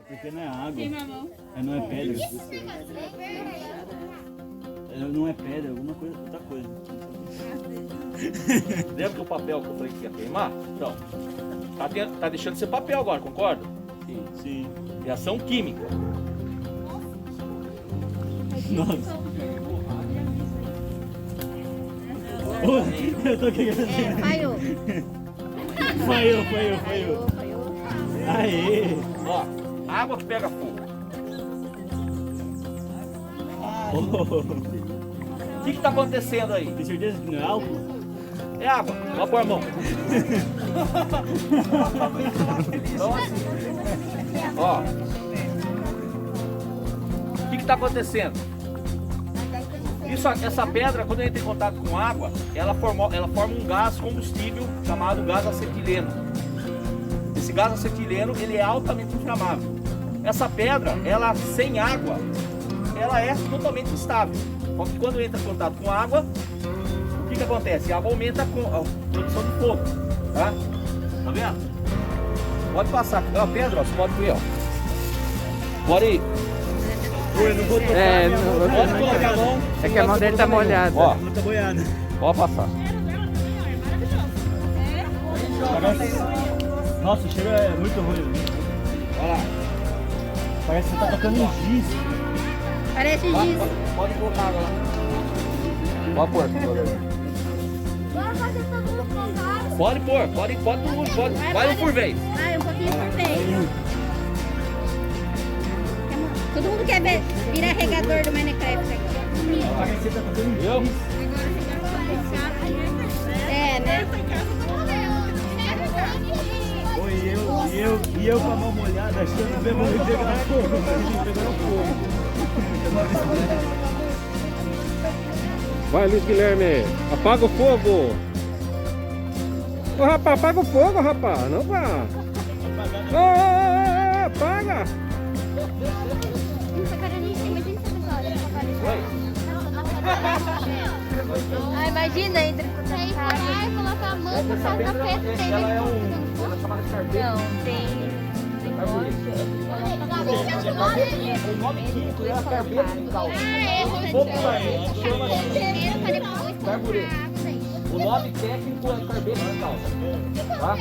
Porque não é água. Queima a mão. Não é pedra. Não é pedra, alguma coisa, outra coisa. Lembra que o papel que eu falei que ia queimar? Então, tá deixando de ser papel agora, concorda? Sim. Sim. Reação química. Nossa. Eu tô querendo. Falhou. Falhou. Aê! Ó, água que pega fogo. O que tá acontecendo aí? Tem certeza que não é álcool? É água. Vai pôr a mão. Então, assim, ó. O que tá acontecendo? Essa pedra, quando entra em contato com água, ela forma um gás combustível chamado gás acetileno. Esse gás acetileno, ele é altamente inflamável. Essa pedra, ela sem água, ela é totalmente instável. Só que quando entra em contato com água, o que acontece? A água aumenta a produção de fogo, tá? Tá vendo? Pode passar, é uma pedra, ó, você pode ver, ó. Pode. Eu não vou tocar, Pode colocar a mão. É que a mão dele tá molhada. Ó, não tá boiando. pode passar. Nossa, o cheiro é muito ruim. Olha lá. Parece que você tá tocando um giz. Parece giz. Pode colocar água lá. Pode pôr. Vamos fazer todo mundo com água. Pode pôr, pode todo mundo, pode. Vai um por vez. Vai, um pouquinho por vez. Todo mundo quer virar regador do Minecraft aqui. Parece que você tá tocando um giz. É, né? E eu com a mão molhada, achando mesmo que pegando fogo. Pegando fogo. Vai, Luiz Guilherme. Apaga o fogo. Ô, rapaz, apaga o fogo, rapaz. Não vá. Ô, apaga. Ah, imagina, entra com essa cara. Colocar a mão por causa da festa. Ela é ela é chamada de carpete. Não, tem. O nome químico é a carpete de cálcio. Carbureto. O nome técnico é carpete de cálcio. Tá?